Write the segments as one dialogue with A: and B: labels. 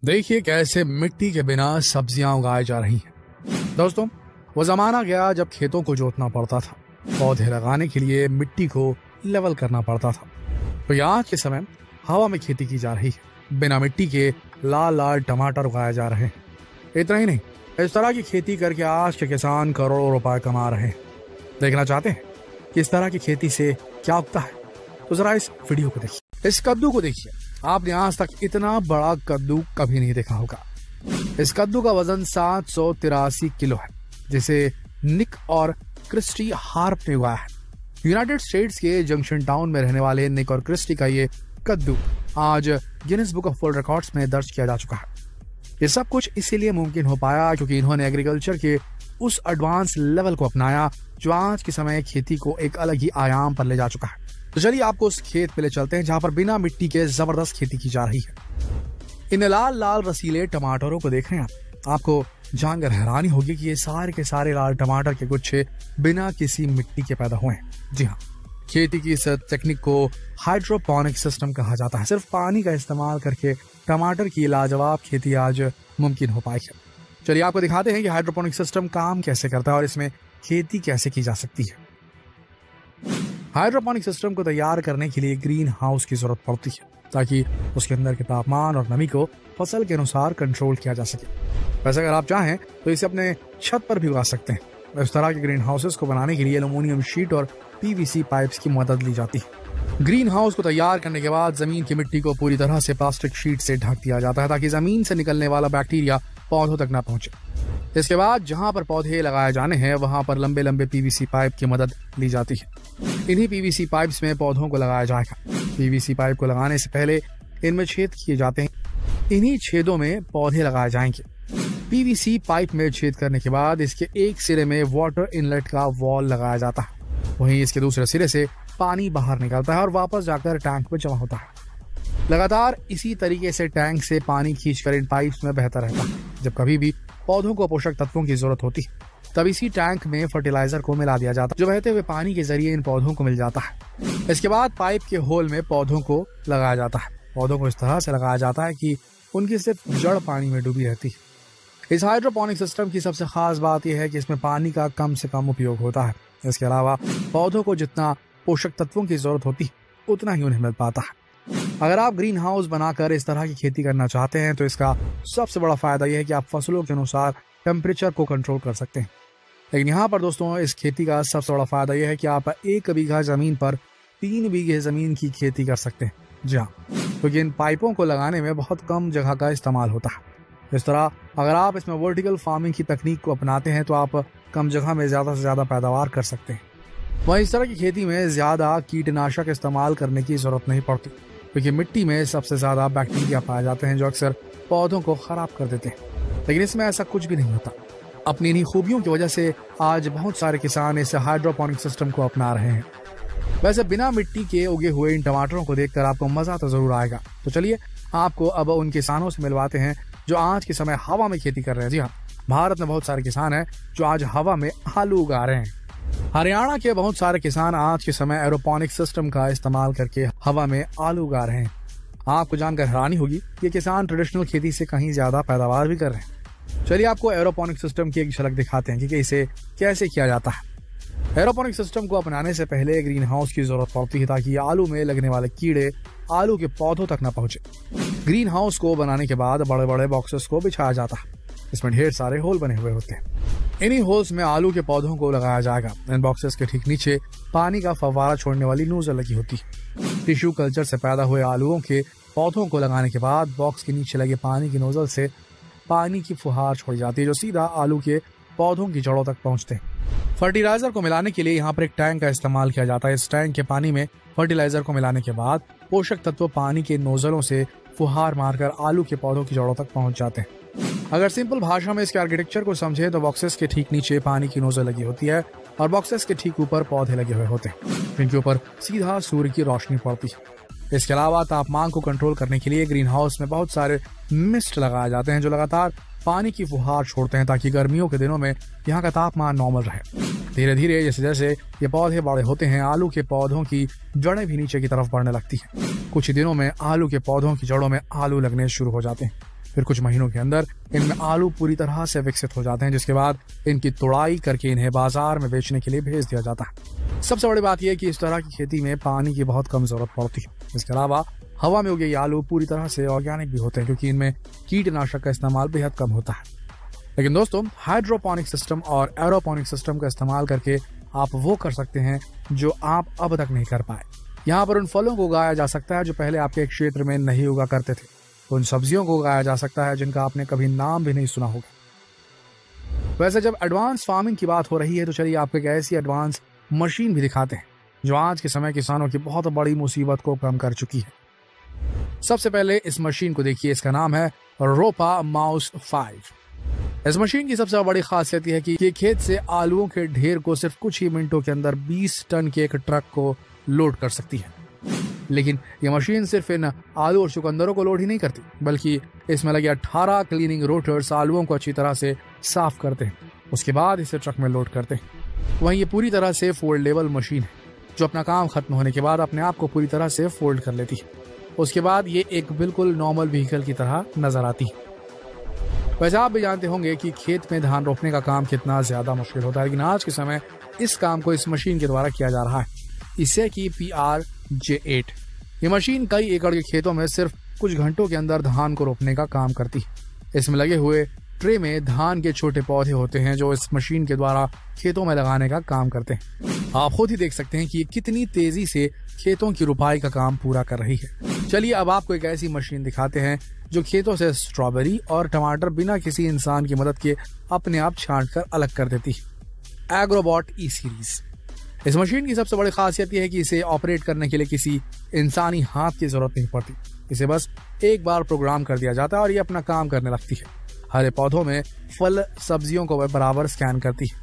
A: देखिए कैसे मिट्टी के बिना सब्जियां उगाई जा रही हैं। दोस्तों, वो जमाना गया जब खेतों को जोतना पड़ता था, पौधे लगाने के लिए मिट्टी को लेवल करना पड़ता था। तो आज के समय हवा में खेती की जा रही है, बिना मिट्टी के लाल लाल टमाटर उगाए जा रहे हैं। इतना ही नहीं, इस तरह की खेती करके आज के किसान करोड़ों रुपए कमा रहे हैं। देखना चाहते हैं कि इस तरह की खेती से क्या उगता है? तो जरा इस वीडियो को देखिए, इस कद्दू को देखिए। आपने आज तक इतना बड़ा कद्दू कभी नहीं देखा होगा। इस कद्दू का वजन 783 किलो है, जिसे निक और क्रिस्टी हार्प ने उगाया है। यूनाइटेड स्टेट्स के जंक्शन टाउन में रहने वाले निक और क्रिस्टी का ये कद्दू आज Guinness book of world records में दर्ज किया जा चुका है। ये सब कुछ इसीलिए मुमकिन हो पाया क्योंकि इन्होंने एग्रीकल्चर के उस एडवांस लेवल को अपनाया जो आज के समय खेती को एक अलग ही आयाम पर ले जा चुका है। तो चलिए आपको उस खेत पे ले चलते हैं जहां पर बिना मिट्टी के जबरदस्त खेती की जा रही है। इन लाल लाल रसीले टमाटरों को देख रहे हैं आपको जानकर हैरानी होगी कि ये सारे के सारे लाल टमाटर के गुच्छे बिना किसी मिट्टी के पैदा हुए हैं। जी हाँ, खेती की इस टेक्निक को हाइड्रोपोनिक सिस्टम कहा जाता है। सिर्फ पानी का इस्तेमाल करके टमाटर की लाजवाब खेती आज मुमकिन हो पाई है। चलिए आपको दिखाते हैं कि हाइड्रोपोनिक सिस्टम काम कैसे करता है और इसमें खेती कैसे की जा सकती है। हाइड्रोपोनिक सिस्टम को तैयार करने के लिए ग्रीन हाउस की जरूरत पड़ती है ताकि उसके अंदर के तापमान और नमी को फसल के अनुसार कंट्रोल किया जा सके। वैसे अगर आप चाहें तो इसे अपने छत पर भी उगा सकते हैं। इस तरह के ग्रीन हाउसेस को बनाने के लिए एल्युमिनियम शीट और पीवीसी पाइप्स की मदद ली जाती है। ग्रीन हाउस को तैयार करने के बाद जमीन की मिट्टी को पूरी तरह से प्लास्टिक शीट से ढक दिया जाता है ताकि जमीन से निकलने वाला बैक्टीरिया पौधों तक न पहुंचे। इसके बाद जहां पर पौधे लगाए जाने हैं वहां पर लंबे लंबे पीवीसी पाइप की मदद ली जाती है। इन्हीं पीवीसी पाइप्स में पौधों को लगाया जाएगा। पीवीसी पाइप को लगाने से पहले इनमें छेद किए जाते हैं। इन्हीं छेदों में पौधे लगाए जाएंगे। पीवीसी पाइप में छेद करने के बाद इसके एक सिरे में वाटर इनलेट का वॉल लगाया जाता है, वहीं इसके दूसरे सिरे से पानी बाहर निकलता है और वापस जाकर टैंक में जमा होता है। लगातार इसी तरीके से टैंक से पानी खींचकर इन पाइप्स में बहता रहता है। जब कभी भी पौधों को पोषक तत्वों की जरूरत होती है तब इसी टैंक में फर्टिलाइजर को मिला दिया जाता है जो बहते हुए पानी के जरिए इन पौधों को मिल जाता है। इसके बाद पाइप के होल में पौधों को लगाया जाता है। पौधों को इस तरह से लगाया जाता है कि उनकी सिर्फ जड़ पानी में डूबी रहती है। इस हाइड्रोपोनिक सिस्टम की सबसे खास बात यह है कि इसमें पानी का कम से कम उपयोग होता है। इसके अलावा पौधों को जितना पोषक तत्वों की जरूरत होती है उतना ही उन्हें मिल पाता है। अगर आप ग्रीन हाउस बनाकर इस तरह की खेती करना चाहते हैं तो इसका सबसे बड़ा फायदा यह है कि आप फसलों के अनुसार टेम्परेचर को कंट्रोल कर सकते हैं। लेकिन यहाँ पर दोस्तों इस खेती का सबसे बड़ा फायदा यह है कि आप 1 बीघा जमीन पर 3 बीघे जमीन की खेती कर सकते हैं। जी हाँ, क्योंकि इन पाइपों को लगाने में बहुत कम जगह का इस्तेमाल होता है। इस तरह अगर आप इसमें वर्टिकल फार्मिंग की तकनीक को अपनाते हैं तो आप कम जगह में ज्यादा से ज्यादा पैदावार कर सकते हैं। वहीं इस तरह की खेती में ज्यादा कीटनाशक इस्तेमाल करने की जरूरत नहीं पड़ती क्योंकि मिट्टी में सबसे ज्यादा बैक्टीरिया पाए जाते हैं जो अक्सर पौधों को खराब कर देते हैं। लेकिन इसमें ऐसा कुछ भी नहीं होता। अपनी इन्हीं खूबियों की वजह से आज बहुत सारे किसान इस हाइड्रोपोनिक सिस्टम को अपना रहे हैं। वैसे बिना मिट्टी के उगे हुए इन टमाटरों को देखकर आपको मजा तो जरूर आएगा। तो चलिए आपको अब उन किसानों से मिलवाते हैं जो आज के समय हवा में खेती कर रहे हैं। जी हाँ, भारत में बहुत सारे किसान हैं जो आज हवा में आलू उगा रहे हैं। हरियाणा के बहुत सारे किसान आज के समय एरोपोनिक सिस्टम का इस्तेमाल करके हवा में आलू उगा रहे हैं। आपको जानकर हैरानी होगी ये किसान ट्रेडिशनल खेती से कहीं ज्यादा पैदावार भी कर रहे हैं। चलिए आपको एरोपोनिक सिस्टम की एक झलक दिखाते हैं कि इसे कैसे किया जाता है। एरोपोनिक सिस्टम को अपनाने से पहले ग्रीन हाउस की जरूरत पड़ती है ताकि आलू में लगने वाले कीड़े आलू के पौधों तक न पहुंचे। ग्रीन हाउस को बनाने के बाद बड़े बड़े बॉक्सेस को बिछाया जाता है। इसमें ढेर सारे होल बने हुए होते हैं। इन्हीं होल्स में आलू के पौधों को लगाया जाएगा। इन बॉक्सेस के ठीक नीचे पानी का फव्वारा छोड़ने वाली नोजल लगी होती है। टिश्यू कल्चर से पैदा हुए आलूओं के पौधों को लगाने के बाद बॉक्स के नीचे लगे पानी की नोजल से पानी की फुहार छोड़ी जाती है जो सीधा आलू के पौधों की जड़ों तक पहुंचते हैं। फर्टिलाइजर को मिलाने के लिए यहाँ पर एक टैंक का इस्तेमाल किया जाता है। इस टैंक के पानी में फर्टिलाइजर को मिलाने के बाद पोषक तत्व पानी के नोजलों से फुहार मारकर आलू के पौधों की जड़ों तक पहुंच जाते हैं। अगर सिंपल भाषा में इसके आर्किटेक्चर को समझे तो बॉक्सेस के ठीक नीचे पानी की नोजल लगी होती है और बॉक्सेस के ठीक ऊपर पौधे लगे हुए होते हैं जिनके ऊपर सीधा सूर्य की रोशनी पड़ती है। इसके अलावा तापमान को कंट्रोल करने के लिए ग्रीन हाउस में बहुत सारे मिस्ट लगाए जाते हैं जो लगातार पानी की फुहार छोड़ते हैं ताकि गर्मियों के दिनों में यहाँ का तापमान नॉर्मल रहे। धीरे धीरे जैसे जैसे ये पौधे बड़े होते हैं आलू के पौधों की जड़ें भी नीचे की तरफ बढ़ने लगती हैं। कुछ ही दिनों में आलू के पौधों की जड़ों में आलू लगने शुरू हो जाते हैं। फिर कुछ महीनों के अंदर इनमें आलू पूरी तरह से विकसित हो जाते हैं, जिसके बाद इनकी तुड़ाई करके इन्हें बाजार में बेचने के लिए भेज दिया जाता है। सबसे बड़ी बात यह है कि इस तरह की खेती में पानी की बहुत कम जरूरत पड़ती है। इसके अलावा हवा में उगे आलू पूरी तरह से ऑर्गेनिक भी होते हैं, क्योंकि इनमें कीटनाशक का इस्तेमाल बेहद कम होता है। लेकिन दोस्तों, हाइड्रोपोनिक सिस्टम और एरोपोनिक सिस्टम का इस्तेमाल करके आप वो कर सकते हैं जो आप अब तक नहीं कर पाए। यहाँ पर उन फलों को उगाया जा सकता है जो पहले आपके क्षेत्र में नहीं उगा करते थे। उन सब्जियों को उगाया जा सकता है जिनका आपने कभी नाम भी नहीं सुना होगा। वैसे जब एडवांस फार्मिंग की बात हो रही है तो चलिए आपको एक ऐसी एडवांस मशीन भी दिखाते हैं जो आज के समय किसानों की बहुत बड़ी मुसीबत को कम कर चुकी है। सबसे पहले इस मशीन को देखिए, इसका नाम है रोपा माउस 5। इस मशीन की सबसे बड़ी खासियत यह है कि ये खेत से आलूओं के ढेर को सिर्फ कुछ ही मिनटों के अंदर 20 टन के एक ट्रक को लोड कर सकती है। लेकिन ये मशीन सिर्फ इन आलू और चुकंदरों को लोड ही नहीं करती, बल्कि इसमें लगे 18 क्लीनिंग रोटर्स आलूओं को अच्छी तरह से साफ करते हैं, उसके बाद इसे ट्रक में लोड करते हैं। वहीं ये पूरी तरह से फोल्डेबल मशीन है जो अपना काम खत्म होने के बाद अपने आप को पूरी तरह से फोल्ड कर लेती है। उसके बाद ये एक बिल्कुल नॉर्मल व्हीकल की तरह नजर आती है। वैसे आप भी जानते होंगे कि खेत में धान रोपने का काम कितना ज्यादा मुश्किल होता है, लेकिन आज के समय इस काम को इस मशीन के द्वारा किया जा रहा है। इसे की PRJ8। ये मशीन कई एकड़ के खेतों में सिर्फ कुछ घंटों के अंदर धान को रोपने का काम करती है। इसमें लगे हुए ट्रे में धान के छोटे पौधे होते हैं जो इस मशीन के द्वारा खेतों में लगाने का काम करते हैं। आप खुद ही देख सकते हैं कि ये कितनी तेजी से खेतों की रुपाई का काम पूरा कर रही है। चलिए अब आपको एक ऐसी मशीन दिखाते हैं जो खेतों से स्ट्रॉबेरी और टमाटर बिना किसी इंसान की मदद के अपने आप छांट कर अलग कर देती है। एग्रोबॉट E सीरीज। इस मशीन की सबसे बड़ी खासियत यह है कि इसे ऑपरेट करने के लिए किसी इंसानी हाथ की जरूरत नहीं पड़ती। इसे बस एक बार प्रोग्राम कर दिया जाता है और ये अपना काम करने लगती है। हरे पौधों में फल सब्जियों को वह बराबर स्कैन करती है,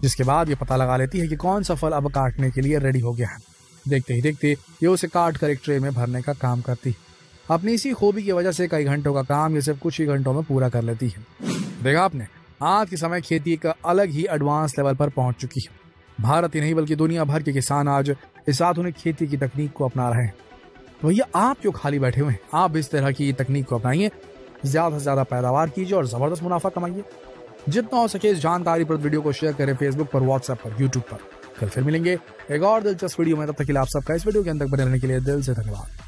A: जिसके बाद ये पता लगा लेती है कि कौन सा फल अब काटने के लिए रेडी हो गया है। देखते ही देखते ये उसे काट कर एक ट्रे में भरने का काम करती है। अपनी इसी खूबी की वजह से कई घंटों का काम ये सिर्फ कुछ ही घंटों में पूरा कर लेती है। देखा आपने, आज के समय खेती एक अलग ही एडवांस लेवल पर पहुंच चुकी है। भारत ही नहीं बल्कि दुनिया भर के किसान आज इस आधुनिक खेती की तकनीक को अपना रहे हैं। तो ये आप क्यों खाली बैठे हुए हैं? आप इस तरह की तकनीक को अपनाइए, ज्यादा से ज्यादा पैदावार कीजिए और जबरदस्त मुनाफा कमाइए। जितना हो सके इस जानकारी पर वीडियो को शेयर करें, फेसबुक पर, व्हाट्सएप पर, यूट्यूब पर। कल फिर मिलेंगे एक और दिलचस्प वीडियो में। तब तक के लिए आप सबका इस वीडियो के अंदर बने रहने के लिए दिल से धन्यवाद।